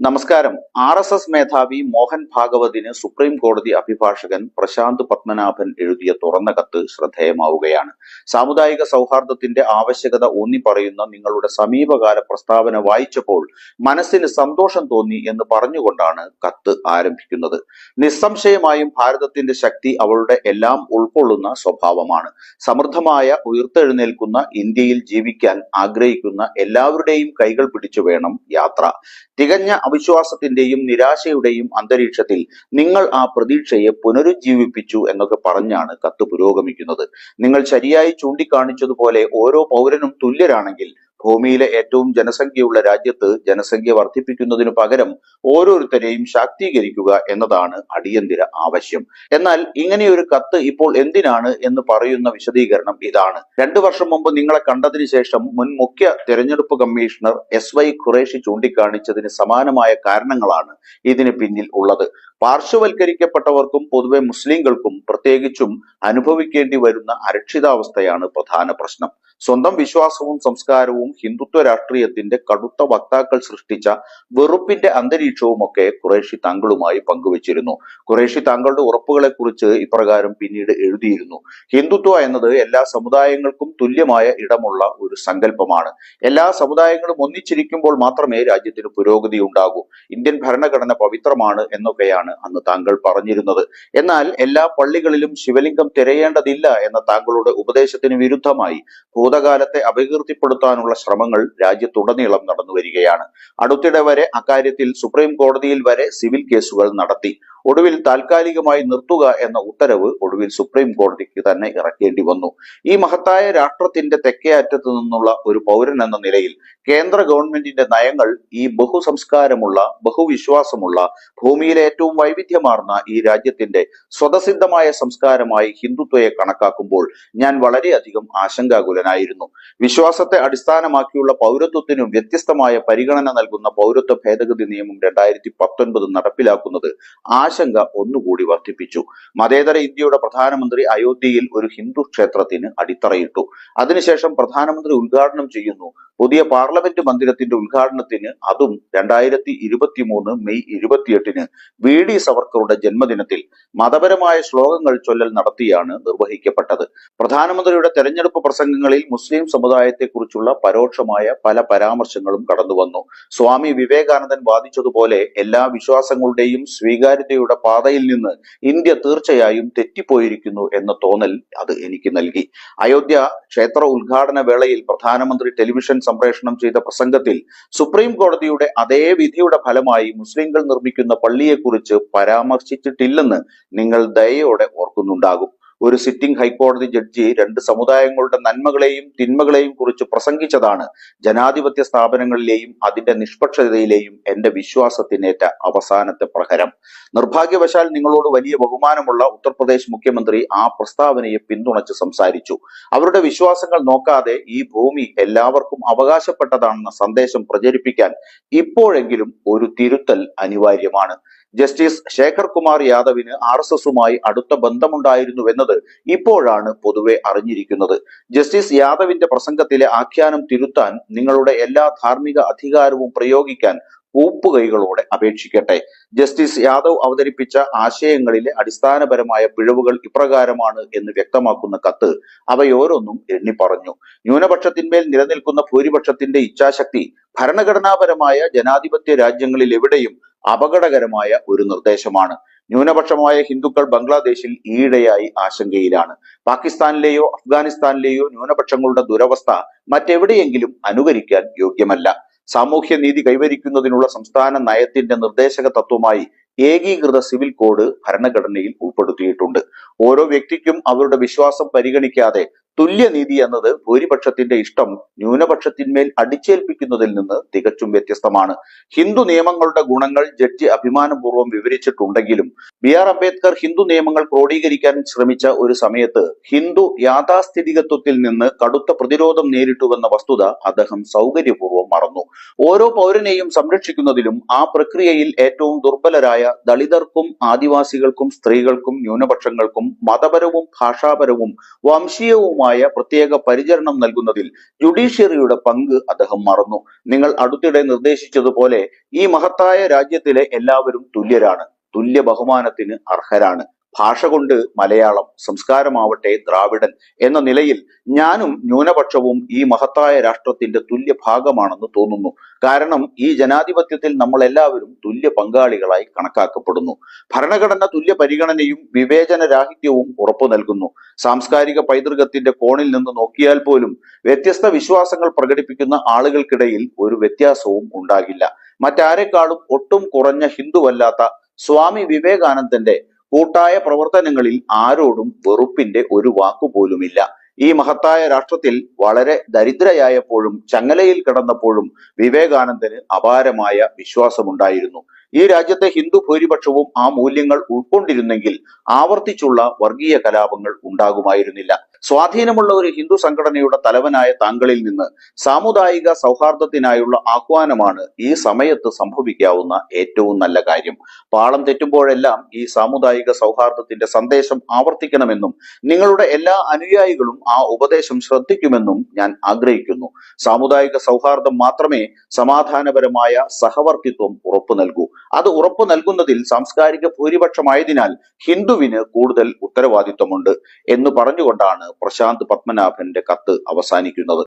നമസ്കാരം. RSS മേധാവി Mohan ഭാഗവതിന് supreme കോടതി അഭിഭാഷകൻ പ്രശാന്ത് പത്മനാഭൻ എഴുതിയ തുറന്ന കത്ത് ശ്രദ്ധേയമാവുകയാണ്. സാമുദായിക സൗഹാർദ്ദത്തിന്റെ ആവശ്യകത ഊന്നിപ്പറയുന്ന നിങ്ങളുടെ സമീപകാല പ്രസ്താവന വായിച്ചപ്പോൾ മനസ്സിന് സന്തോഷം തോന്നി എന്ന് പറഞ്ഞുകൊണ്ടാണ് കത്ത് ആരംഭിക്കുന്നത്. നിസ്സംശയമായും ഭാരതത്തിന്റെ ശക്തി അവളുടെ എല്ലാം ഉൾക്കൊള്ളുന്ന സ്വഭാവമാണ്. സമൃദ്ധമായ ഉയർത്തെഴുന്നേൽക്കുന്ന ഇന്ത്യയിൽ ജീവിക്കാൻ ആഗ്രഹിക്കുന്ന എല്ലാവരുടെയും കൈകൾ പിടിച്ചു വേണം യാത്ര. തികഞ്ഞ അവിശ്വാസത്തിന്റെയും നിരാശയുടെയും അന്തരീക്ഷത്തിൽ നിങ്ങൾ ആ പ്രതീക്ഷയെ പുനരുജ്ജീവിപ്പിച്ചു എന്നൊക്കെ പറഞ്ഞാണ് കത്ത് പുരോഗമിക്കുന്നത്. നിങ്ങൾ ശരിയായി ചൂണ്ടിക്കാണിച്ചതുപോലെ ഓരോ പൗരനും തുല്യരാണെങ്കിൽ ഭൂമിയിലെ ഏറ്റവും ജനസംഖ്യയുള്ള രാജ്യത്ത് ജനസംഖ്യ വർദ്ധിപ്പിക്കുന്നതിനു പകരം ഓരോരുത്തരെയും ശാക്തീകരിക്കുക എന്നതാണ് അടിയന്തര ആവശ്യം. എന്നാൽ ഇങ്ങനെയൊരു കത്ത് ഇപ്പോൾ എന്തിനാണ് എന്ന് പറയുന്ന വിശദീകരണം ഇതാണ്. 2 വർഷം മുമ്പ് നിങ്ങളെ കണ്ടതിന് ശേഷം മുൻ മുഖ്യ തെരഞ്ഞെടുപ്പ് കമ്മീഷണർ SY ഖുറേഷി ചൂണ്ടിക്കാണിച്ചതിന് സമാനമായ കാരണങ്ങളാണ് ഇതിന് പിന്നിൽ ഉള്ളത്. പാർശ്വവൽക്കരിക്കപ്പെട്ടവർക്കും പൊതുവെ മുസ്ലിങ്ങൾക്കും പ്രത്യേകിച്ചും അനുഭവിക്കേണ്ടി വരുന്ന അരക്ഷിതാവസ്ഥയാണ് പ്രധാന പ്രശ്നം. സ്വന്തം വിശ്വാസവും സംസ്കാരവും ഹിന്ദുത്വ രാഷ്ട്രീയത്തിന്റെ കടുത്ത വക്താക്കൾ സൃഷ്ടിച്ച വെറുപ്പിന്റെ അന്തരീക്ഷവുമൊക്കെ ഖുറേഷി താങ്കളുമായി പങ്കുവച്ചിരുന്നു. ഖുറേഷി താങ്കളുടെ ഉറപ്പുകളെ കുറിച്ച് ഇപ്രകാരം പിന്നീട് എഴുതിയിരുന്നു: ഹിന്ദുത്വ എന്നത് എല്ലാ സമുദായങ്ങൾക്കും തുല്യമായ ഇടമുള്ള ഒരു സങ്കല്പമാണ്. എല്ലാ സമുദായങ്ങളും ഒന്നിച്ചിരിക്കുമ്പോൾ മാത്രമേ രാജ്യത്തിന് പുരോഗതി ഉണ്ടാകൂ. ഇന്ത്യൻ ഭരണഘടന പവിത്രമാണ് എന്നൊക്കെയാണ് അന്ന് താങ്കൾ പറഞ്ഞിരുന്നത്. എന്നാൽ എല്ലാ പള്ളികളിലും ശിവലിംഗം തിരയേണ്ടതില്ല എന്ന താങ്കളുടെ ഉപദേശത്തിന് വിരുദ്ധമായി ഭൂതകാലത്തെ അപകീർത്തിപ്പെടുത്താനുള്ള ശ്രമങ്ങൾ രാജ്യത്തുടനീളം നടന്നു വരികയാണ്. അടുത്തിടെ വരെ അക്കാര്യത്തിൽ സുപ്രീം കോടതിയിൽ വരെ സിവിൽ കേസുകൾ നടത്തി. ഒടുവിൽ താൽക്കാലികമായി നിർത്തുക എന്ന ഉത്തരവ് ഒടുവിൽ സുപ്രീം കോടതിക്ക് തന്നെ ഇറക്കേണ്ടി വന്നു. ഈ മഹത്തായ രാഷ്ട്രത്തിന്റെ തെക്കേ അറ്റത്തു നിന്നുള്ള ഒരു പൗരൻ എന്ന നിലയിൽ കേന്ദ്ര ഗവൺമെന്റിന്റെ നയങ്ങൾ ഈ ബഹുസംസ്കാരമുള്ള ബഹുവിശ്വാസമുള്ള ഭൂമിയിലെ ഏറ്റവും വൈവിധ്യമാർന്ന ഈ രാജ്യത്തിന്റെ സ്വതസിദ്ധമായ സംസ്കാരമായി ഹിന്ദുത്വയെ കണക്കാക്കുമ്പോൾ ഞാൻ വളരെയധികം ആശങ്കാകുലനായിരുന്നു. വിശ്വാസത്തെ അടിസ്ഥാനമാക്കിയുള്ള പൗരത്വത്തിനും വ്യത്യസ്തമായ പരിഗണന നൽകുന്ന പൗരത്വ ഭേദഗതി നിയമം 2019 നടപ്പിലാക്കുന്നത് ആശങ്ക ഒന്നുകൂടി വർദ്ധിപ്പിച്ചു. മതേതര ഇന്ത്യയുടെ പ്രധാനമന്ത്രി അയോധ്യയിൽ ഒരു ഹിന്ദു ക്ഷേത്രത്തിന് അടിത്തറയിട്ടു. അതിനുശേഷം പ്രധാനമന്ത്രി ഉദ്ഘാടനം ചെയ്യുന്നു. പുതിയ പാർലമെന്റ് മന്ദിരത്തിന്റെ ഉദ്ഘാടനത്തിന്, അതും 2023 മെയ് 28-ന് VD സവർക്കറുടെ ജന്മദിനത്തിൽ മതപരമായ ശ്ലോകങ്ങൾ ചൊല്ലൽ നടത്തിയാണ് നിർവഹിക്കപ്പെട്ടത്. പ്രധാനമന്ത്രിയുടെ തെരഞ്ഞെടുപ്പ് പ്രസംഗങ്ങളിൽ മുസ്ലിം സമുദായത്തെക്കുറിച്ചുള്ള പരോക്ഷമായ പല പരാമർശങ്ങളും കടന്നുവന്നു. സ്വാമി വിവേകാനന്ദൻ വാദിച്ചതുപോലെ എല്ലാ വിശ്വാസങ്ങളുടെയും സ്വീകാര്യതയുടെ പാതയിൽ നിന്ന് ഇന്ത്യ തീർച്ചയായും തെറ്റിപ്പോയിരിക്കുന്നു എന്ന തോന്നൽ അത് എനിക്ക് നൽകി. അയോധ്യ ക്ഷേത്ര ഉദ്ഘാടന വേളയിൽ പ്രധാനമന്ത്രി ടെലിവിഷൻ സംപ്രേഷണം ചെയ്ത പ്രസംഗത്തിൽ സുപ്രീം കോടതിയുടെ അതേ വിധിയുടെ ഫലമായി മുസ്ലിങ്ങൾ നിർമ്മിക്കുന്ന പള്ളിയെക്കുറിച്ച് പരാമർശിച്ചിട്ടില്ലെന്ന് നിങ്ങൾ ദയയോടെ ഓർക്കുന്നുണ്ടാകും. ഒരു സിറ്റിംഗ് ഹൈക്കോടതി ജഡ്ജി 2 സമുദായങ്ങളുടെ നന്മകളെയും തിന്മകളെയും കുറിച്ച് പ്രസംഗിച്ചതാണ് ജനാധിപത്യ സ്ഥാപനങ്ങളിലെയും അതിന്റെ നിഷ്പക്ഷതയിലെയും എന്റെ വിശ്വാസത്തിനേറ്റ അവസാനത്തെ പ്രഹരം. നിർഭാഗ്യവശാൽ നിങ്ങളോട് വലിയ ബഹുമാനമുള്ള ഉത്തർപ്രദേശ് മുഖ്യമന്ത്രി ആ പ്രസ്താവനയെ പിന്തുണച്ച് സംസാരിച്ചു. അവരുടെ വിശ്വാസങ്ങൾ നോക്കാതെ ഈ ഭൂമി എല്ലാവർക്കും അവകാശപ്പെട്ടതാണെന്ന സന്ദേശം പ്രചരിപ്പിക്കാൻ ഇപ്പോഴെങ്കിലും ഒരു തിരുത്തൽ അനിവാര്യമാണ്. ജസ്റ്റിസ് ശേഖർ കുമാർ യാദവിന് RSSുമായി അടുത്ത ബന്ധമുണ്ടായിരുന്നുവെന്നത് ഇപ്പോഴാണ് പൊതുവെ അറിഞ്ഞിരിക്കുന്നത്. ജസ്റ്റിസ് യാദവിന്റെ പ്രസംഗത്തിലെ ആഖ്യാനം തിരുത്താൻ നിങ്ങളുടെ എല്ലാ ധാർമ്മിക അധികാരവും പ്രയോഗിക്കാൻ കൂപ്പുകൈകളോടെ അപേക്ഷിക്കട്ടെ. ജസ്റ്റിസ് യാദവ് അവതരിപ്പിച്ച ആശയങ്ങളിലെ അടിസ്ഥാനപരമായ പിഴവുകൾ ഇപ്രകാരമാണ് എന്ന് വ്യക്തമാക്കുന്ന കത്ത് അവയോരൊന്നും എണ്ണിപ്പറഞ്ഞു. ന്യൂനപക്ഷത്തിന്മേൽ നിലനിൽക്കുന്ന ഭൂരിപക്ഷത്തിന്റെ ഇച്ഛാശക്തി ഭരണഘടനാപരമായ ജനാധിപത്യ രാജ്യങ്ങളിൽ എവിടെയും അപകടകരമായ ഒരു നിർദ്ദേശമാണ്. ന്യൂനപക്ഷമായ ഹിന്ദുക്കൾ ബംഗ്ലാദേശിൽ ഈയിടെയായി ആശങ്കയിലാണ്. പാകിസ്ഥാനിലെയോ അഫ്ഗാനിസ്ഥാനിലെയോ ന്യൂനപക്ഷങ്ങളുടെ ദുരവസ്ഥ മറ്റെവിടെയെങ്കിലും അനുകരിക്കാൻ യോഗ്യമല്ല. സാമൂഹ്യ നീതി കൈവരിക്കുന്നതിനുള്ള സംസ്ഥാന നയത്തിന്റെ നിർദ്ദേശക തത്വമായി ഏകീകൃത സിവിൽ കോഡ് ഭരണഘടനയിൽ ഉൾപ്പെടുത്തിയിട്ടുണ്ട്. ഓരോ വ്യക്തിക്കും അവരുടെ വിശ്വാസം പരിഗണിക്കാതെ തുല്യനീതി എന്നത് ഭൂരിപക്ഷത്തിന്റെ ഇഷ്ടം ന്യൂനപക്ഷത്തിന്മേൽ അടിച്ചേൽപ്പിക്കുന്നതിൽ നിന്ന് തികച്ചും വ്യത്യസ്തമാണ്. ഹിന്ദു നിയമങ്ങളുടെ ഗുണങ്ങൾ ജഡ്ജി അഭിമാനപൂർവ്വം വിവരിച്ചിട്ടുണ്ടെങ്കിലും BR അംബേദ്കർ ഹിന്ദു നിയമങ്ങൾ ക്രോഡീകരിക്കാൻ ശ്രമിച്ച ഒരു സമയത്ത് ഹിന്ദു യാഥാസ്ഥിതികത്വത്തിൽ നിന്ന് കടുത്ത പ്രതിരോധം നേരിട്ടുവെന്ന വസ്തുത അദ്ദേഹം സൗകര്യപൂർവ്വം മറന്നു. ഓരോ പൗരനെയും സംരക്ഷിക്കുന്നതിലും ആ പ്രക്രിയയിൽ ഏറ്റവും ദുർബലരായ ദളിതർക്കും ആദിവാസികൾക്കും സ്ത്രീകൾക്കും ന്യൂനപക്ഷങ്ങൾക്കും മതപരവും ഭാഷാപരവും വംശീയവുമായ ആവശ്യമായ പ്രത്യേക പരിചരണം നൽകുന്നതിൽ ജുഡീഷ്യറിയുടെ പങ്ക് അദ്ദേഹം മറന്നു. നിങ്ങൾ അടുത്തിടെ നിർദ്ദേശിച്ചതുപോലെ ഈ മഹത്തായ രാജ്യത്തിലെ എല്ലാവരും തുല്യരാണ്, തുല്യ ബഹുമാനത്തിന് അർഹരാണ്. ഭാഷ കൊണ്ട് മലയാളം, സംസ്കാരമാവട്ടെ ദ്രാവിഡൻ എന്ന നിലയിൽ ഞാനും ന്യൂനപക്ഷവും ഈ മഹത്തായ രാഷ്ട്രത്തിന്റെ തുല്യ ഭാഗമാണെന്ന് തോന്നുന്നു. കാരണം ഈ ജനാധിപത്യത്തിൽ നമ്മൾ എല്ലാവരും തുല്യ പങ്കാളികളായി കണക്കാക്കപ്പെടുന്നു. ഭരണഘടന തുല്യ പരിഗണനയും വിവേചന രാഹിത്യവും ഉറപ്പു നൽകുന്നു. സാംസ്കാരിക പൈതൃകത്തിന്റെ കോണിൽ നിന്ന് നോക്കിയാൽ പോലും വ്യത്യസ്ത വിശ്വാസങ്ങൾ പ്രകടിപ്പിക്കുന്ന ആളുകൾക്കിടയിൽ ഒരു വ്യത്യാസവും ഉണ്ടാകില്ല. മറ്റാരെക്കാളും ഒട്ടും കുറഞ്ഞ ഹിന്ദുവല്ലാത്ത സ്വാമി വിവേകാനന്ദന്റെ കൂട്ടായ പ്രവർത്തനങ്ങളിൽ ആരോടും വെറുപ്പിന്റെ ഒരു വാക്കുപോലുമില്ല. ഈ മഹത്തായ രാഷ്ട്രത്തിൽ വളരെ ദരിദ്രയായപ്പോഴും ചങ്ങലയിൽ കിടന്നപ്പോഴും വിവേകാനന്ദന് അപാരമായ വിശ്വാസമുണ്ടായിരുന്നു. ഈ രാജ്യത്തെ ഹിന്ദു ഭൂരിപക്ഷവും ആ മൂല്യങ്ങൾ ഉൾക്കൊണ്ടിരുന്നെങ്കിൽ ആവർത്തിച്ചുള്ള വർഗീയ കലാപങ്ങൾ ഉണ്ടാകുമായിരുന്നില്ല. സ്വാധീനമുള്ള ഒരു ഹിന്ദു സംഘടനയുടെ തലവനായ താങ്കളിൽ നിന്ന് സാമുദായിക സൗഹാർദ്ദത്തിനായുള്ള ആഹ്വാനമാണ് ഈ സമയത്ത് സംഭവിക്കാവുന്ന ഏറ്റവും നല്ല കാര്യം. പാളം തെറ്റുമ്പോഴെല്ലാം ഈ സാമുദായിക സൗഹാർദ്ദത്തിന്റെ സന്ദേശം ആവർത്തിക്കണമെന്നും നിങ്ങളുടെ എല്ലാ അനുയായികളും ആ ഉപദേശം ശ്രദ്ധിക്കുമെന്നും ഞാൻ ആഗ്രഹിക്കുന്നു. സാമുദായിക സൗഹാർദ്ദം മാത്രമേ സമാധാനപരമായ സഹവർത്തിത്വം ഉറപ്പു നൽകൂ. അത് ഉറപ്പു നൽകുന്നതിൽ സാംസ്കാരിക ഭൂരിപക്ഷമായതിനാൽ ഹിന്ദുവിന് കൂടുതൽ ഉത്തരവാദിത്വമുണ്ട് എന്ന് പറഞ്ഞുകൊണ്ടാണ് പ്രശാന്ത് പത്മനാഭന്റെ കത്ത് അവസാനിക്കുന്നത്.